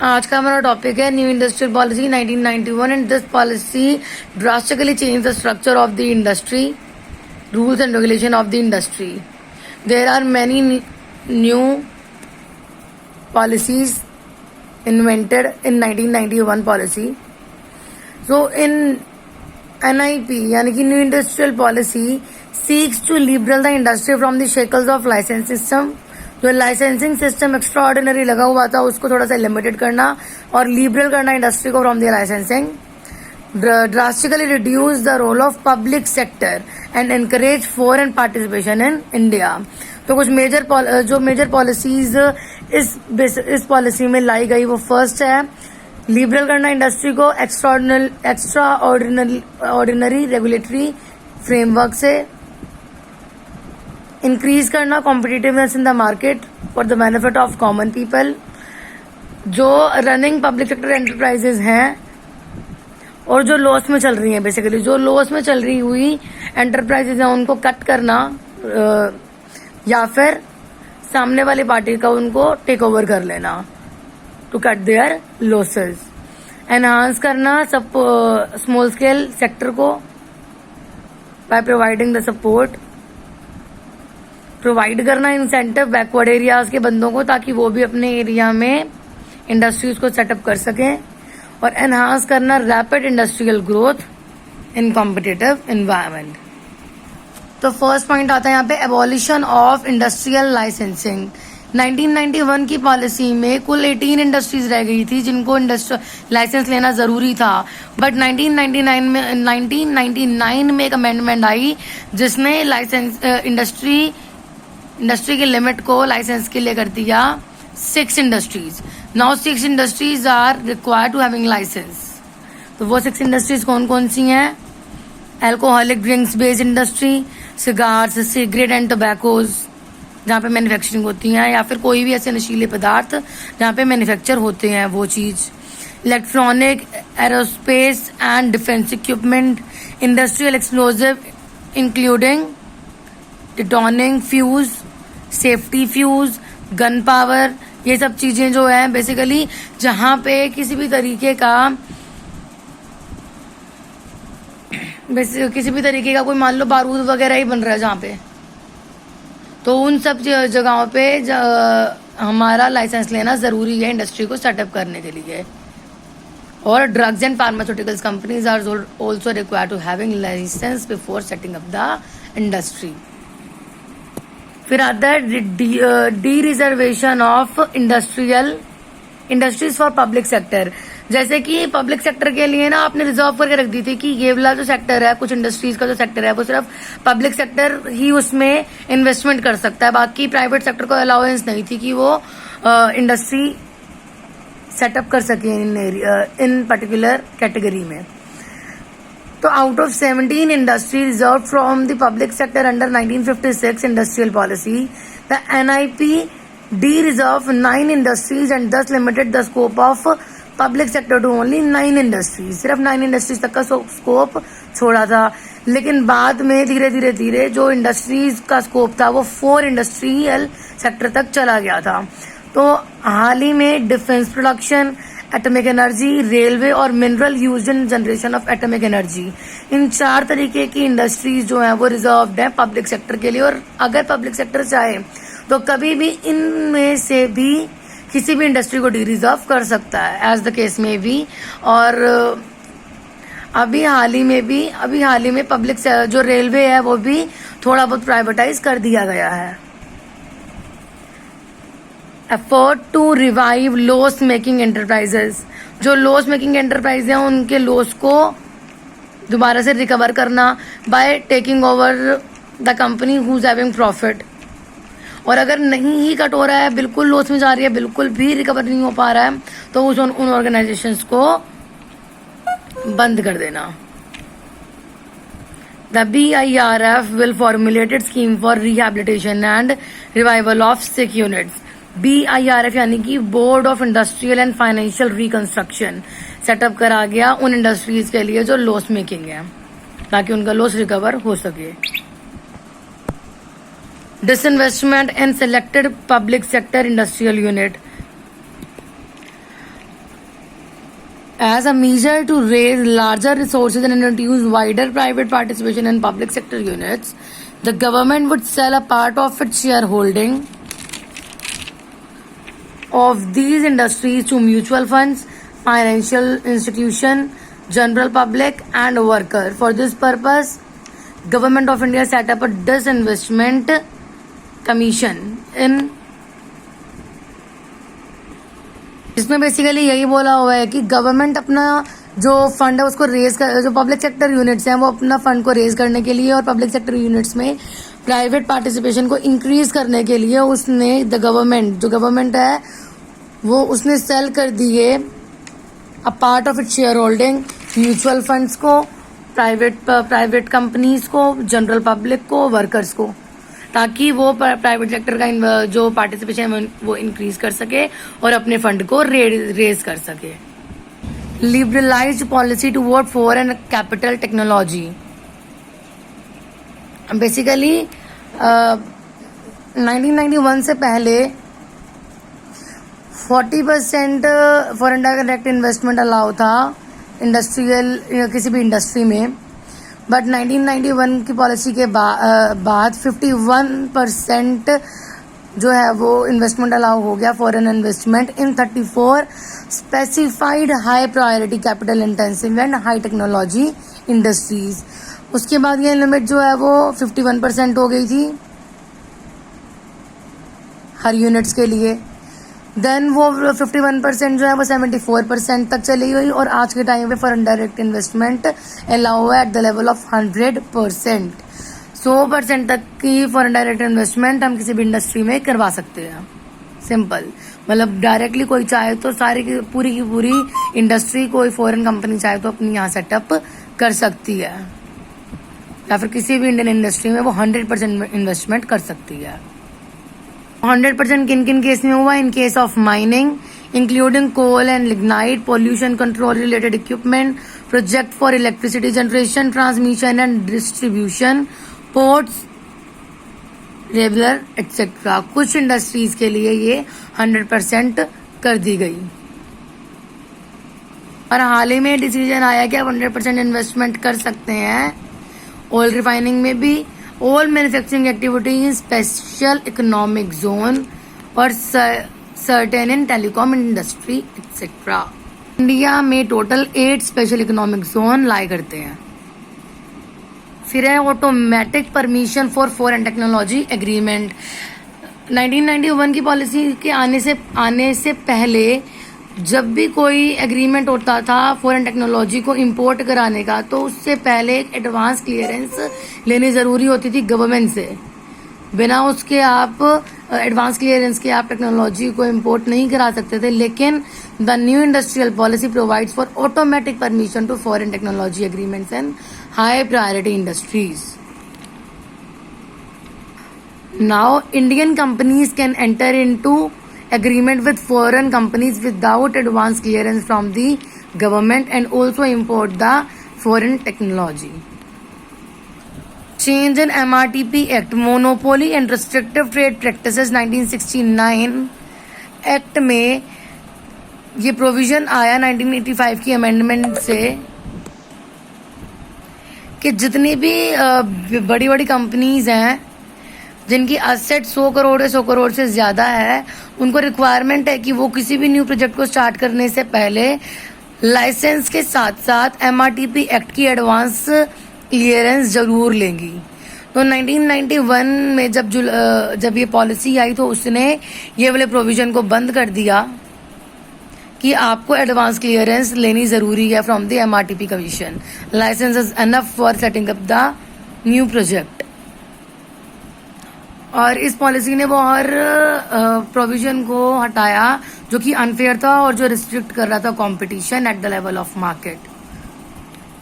आज का हमारा टॉपिक है new industrial policy 1991 and this policy drastically change the structure of the industry, rules and regulation of the industry. There are many new policies invented in 1991 policy. So in NIP यानी कि new industrial policy seeks to liberal the industry from the shackles of license system. जो licensing system extra ordinary लगा हुआ था उसको थोड़ा सा limited करना और लिबरल करना इंडस्ट्री को from the licensing. Drastically reduce the role of public sector and encourage foreign participation in India. तो कुछ मेजर पॉलिसीज इस पॉलिसी में लाई गई. वो फर्स्ट है लिबरल करना इंडस्ट्री को एक्स्ट्रा ऑर्डिनरी रेगुलेटरी फ्रेमवर्क से. इंक्रीज करना competitiveness in the market for the benefit of common people. जो रनिंग पब्लिक सेक्टर एंटरप्राइजेज हैं और जो लॉस में चल रही हैं, बेसिकली जो लॉस में चल रही हुई एंटरप्राइजेज हैं उनको कट करना या फिर सामने वाली पार्टी का उनको टेक ओवर कर लेना to cut their losses. Enhance करना सब स्मॉल स्केल सेक्टर को by providing the support. Provide करना इंसेंटिव बैकवर्ड एरियाज के बंदों को ताकि वो भी अपने एरिया में इंडस्ट्रीज को सेटअप कर सकें. और एनहांस करना rapid industrial growth in competitive environment. तो फर्स्ट पॉइंट आता है यहाँ पे एबॉलिशन ऑफ इंडस्ट्रियल लाइसेंसिंग. 1991 की पॉलिसी में कुल 18 इंडस्ट्रीज रह गई थी जिनको लाइसेंस लेना जरूरी था. बट 1999 में एक अमेंडमेंट आई जिसने लाइसेंस इंडस्ट्री के लिमिट को लाइसेंस के लिए कर दिया 6 industries. Now 6 industries are required to having license. तो वो 6 इंडस्ट्रीज कौन कौन सी हैं? Alcoholic drinks based industry, cigars, cigarette and tobaccos जहाँ पे मैन्युफैक्चरिंग होती हैं, या फिर कोई भी ऐसे नशीले पदार्थ जहाँ पे मैन्युफैक्चर होते हैं वो चीज. Electronic, aerospace and defence equipment, industrial explosive including detonating fuse, safety fuse, gun power. ये सब चीजें जो है बेसिकली जहाँ पे किसी भी तरीके का कोई मान लो बारूद वगैरह ही बन रहा है जहाँ पे, तो उन सब जगहों पे हमारा लाइसेंस लेना जरूरी है इंडस्ट्री को सेटअप करने के लिए. और drugs and pharmaceuticals companies are also required to having license before setting up the industry. फिर आता है de reservation of industries for public sector. जैसे कि पब्लिक सेक्टर के लिए ना आपने रिजर्व करके रख दी थी कि ये वाला जो सेक्टर है, कुछ इंडस्ट्रीज का जो सेक्टर है वो सिर्फ पब्लिक सेक्टर ही उसमें इन्वेस्टमेंट कर सकता है. बाकी प्राइवेट सेक्टर को अलाउंस नहीं थी कि वो इंडस्ट्री सेटअप कर सके इन पर्टिकुलर कैटेगरी में. तो out of 17 industry reserve from the public sector under 1956 industrial policy, the NIP de reserve 9 industries and thus limited the scope of public sector to only 9 industries. सिर्फ 9 industries तक का scope छोड़ा था. लेकिन बाद में धीरे धीरे जो इंडस्ट्रीज का स्कोप था वो 4 इंडस्ट्रियल सेक्टर तक चला गया था. तो हाल ही में defence production, atomic energy, railway और mineral use in generation of atomic energy, इन 4 तरीके की इंडस्ट्रीज जो हैं वो रिजर्व्ड है पब्लिक सेक्टर के लिए. और अगर पब्लिक सेक्टर चाहे तो कभी भी इनमें से भी किसी भी इंडस्ट्री को डी रिजर्व कर सकता है, एज द केस में भी. और अभी हाल ही में पब्लिक जो रेलवे है वो भी थोड़ा बहुत प्राइवेटाइज कर दिया गया है. Effort to revive loss making enterprises. जो लॉस मेकिंग एंटरप्राइज हैं उनके लॉस को दोबारा से रिकवर करना by taking over the company who is having profit. और अगर नहीं ही कट हो रहा है, बिल्कुल लॉस में जा रही है, बिल्कुल भी रिकवर नहीं हो पा रहा है, तो उन ऑर्गेनाइजेशंस को बंद कर देना. The BIRF will formulate its scheme for rehabilitation and revival of sick units. BIRF यानी कि board of industrial and financial reconstruction setup करा गया उन इंडस्ट्रीज के लिए जो लॉस मेकिंग है ताकि उनका लॉस रिकवर हो सके. disinvestment in selected public sector industrial unit. As a measure to raise larger resources and introduce wider private participation in public sector units, the government would sell a part of its shareholding of these industries to mutual funds, financial institution, general public and worker. For this purpose, Government of India set up a disinvestment commission in इसमें basically यही बोला हुआ है कि government अपना जो fund है उसको रेज कर, जो पब्लिक सेक्टर यूनिट्स हैं वो अपना फंड को रेज करने के लिए और पब्लिक सेक्टर यूनिट्स में प्राइवेट पार्टिसिपेशन को इंक्रीज करने के लिए उसने द गवर्नमेंट, जो गवर्नमेंट है वो उसने सेल कर दिए a part of its share holding mutual funds को, प्राइवेट कंपनीज को, जनरल पब्लिक को, वर्कर्स को, ताकि वो प्राइवेट सेक्टर का जो पार्टिसिपेशन है वो इंक्रीज कर सके और अपने फंड को रेज कर सके. Liberalised policy toward foreign capital technology. Basically 1991 से पहले 40% फॉरेन डायरेक्ट इन्वेस्टमेंट अलाउ था इंडस्ट्रियल किसी भी इंडस्ट्री में, बट 1991 की पॉलिसी के बाद 51% जो है वो इन्वेस्टमेंट अलाउ हो गया, foreign investment in 34 specified high priority capital intensive and high technology industries. उसके बाद ये लिमिट जो है वो 51% हो गई थी हर यूनिट्स के लिए. देन वो 51% जो है वो 74% तक चली गई और आज के टाइम पे फॉरेन डायरेक्ट इन्वेस्टमेंट अलाउ है एट द लेवल ऑफ 100%. 100% तक की फॉरेन डायरेक्ट इन्वेस्टमेंट हम किसी भी इंडस्ट्री में करवा सकते हैं. सिंपल, मतलब डायरेक्टली कोई चाहे तो सारी की पूरी इंडस्ट्री, कोई फॉरेन कंपनी चाहे तो अपनी यहाँ सेटअप कर सकती है, या फिर किसी भी इंडियन इंडस्ट्री में वो 100% इन्वेस्टमेंट कर सकती है. 100% किन केस में हुआ? In case of mining including coal and lignite, pollution control related equipment, project for electricity generation, transmission and distribution, ports, regular etcetera. कुछ इंडस्ट्रीज के लिए ये 100% कर दी गई. और हाल ही में डिसीजन आया कि आप 100% इन्वेस्टमेंट कर सकते हैं ऑयल रिफाइनिंग में भी, all manufacturing activity in special economic zone और certain in telecom industry etcetera. India में टोटल 8 स्पेशल इकोनॉमिक जोन लाई करते हैं. फिर है automatic permission for foreign technology agreement. 1991 की पॉलिसी के आने से पहले जब भी कोई एग्रीमेंट होता था फॉरेन टेक्नोलॉजी को इंपोर्ट कराने का, तो उससे पहले एक एडवांस क्लियरेंस लेनी जरूरी होती थी गवर्नमेंट से. बिना उसके आप एडवांस क्लियरेंस के आप टेक्नोलॉजी को इंपोर्ट नहीं करा सकते थे. लेकिन the new industrial policy provides for automatic permission to foreign technology agreements and high priority industries. Now Indian companies can enter into agreement with foreign companies without advance clearance from the government and also import the foreign technology. Change in MRTP Act, Monopoly and Restrictive Trade Practices 1969 Act में ये provision आया 1985 की amendment से कि जितनी भी बड़ी बड़ी कंपनीज हैं जिनकी असेट 100 करोड़ से ज्यादा है, उनको रिक्वायरमेंट है कि वो किसी भी न्यू प्रोजेक्ट को स्टार्ट करने से पहले लाइसेंस के साथ साथ MRTP एक्ट की एडवांस क्लियरेंस जरूर लेंगी. तो 1991 में जब ये पॉलिसी आई तो उसने ये वाले प्रोविजन को बंद कर दिया कि आपको एडवांस क्लियरेंस लेनी जरूरी है from the MRTP commission. License is enough for setting up the new project. और इस पॉलिसी ने वो हर प्रोविजन को हटाया जो कि अनफेयर था और जो रिस्ट्रिक्ट कर रहा था competition at the level of market.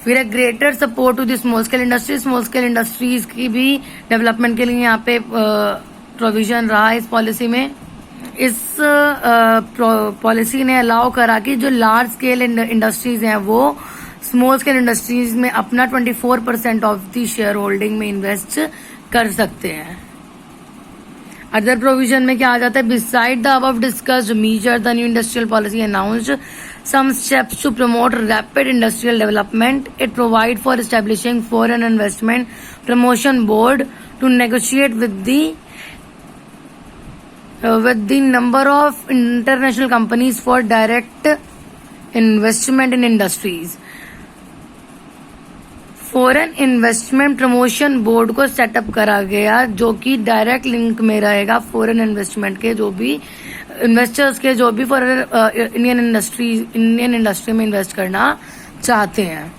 फिर एक greater support to the small scale industries की भी डेवलपमेंट के लिए यहाँ पे प्रोविजन रहा इस पॉलिसी में. इस पॉलिसी ने अलाउ करा कि जो लार्ज स्केल इंडस्ट्रीज हैं वो स्मॉल स्केल इंडस्ट्रीज में अपना 24% ऑफ द शेयर होल्डिंग में इन्वेस्ट कर सकते हैं. अदर प्रोविजन में क्या आ जाता है, beside the above discussed measure the new industrial policy announced some steps to promote rapid industrial development. It provide for establishing foreign investment promotion board to negotiate with the number of international companies for direct investment in industries. Foreign investment promotion board को setup करा गया जो कि direct link में रहेगा foreign investment के, जो भी इन्वेस्टर्स के जो भी फॉरेन इंडियन इंडस्ट्री में इन्वेस्ट करना चाहते हैं.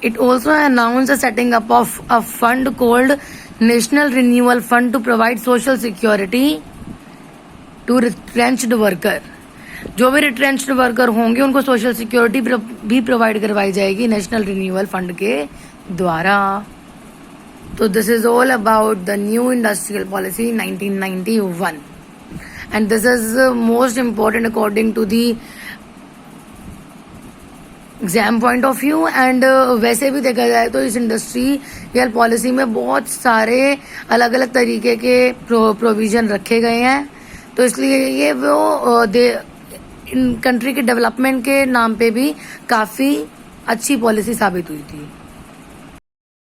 It also announced the setting up of a fund called National Renewal Fund to provide social security to retrenched worker. जो भी रिट्रेंच्ड वर्कर होंगे उनको सोशल सिक्योरिटी भी प्रोवाइड करवाई जाएगी नेशनल रिन्यूअल फंड के द्वारा. तो this is all about the new industrial policy 1991 and this is most important according to the exam point of view. एंड वैसे भी देखा जाए तो इस इंडस्ट्रियल पॉलिसी में बहुत सारे अलग अलग तरीके के प्रोविजन रखे गए हैं. तो इसलिए ये वो इन कंट्री के डेवलपमेंट के नाम पे भी काफी अच्छी पॉलिसी साबित हुई थी.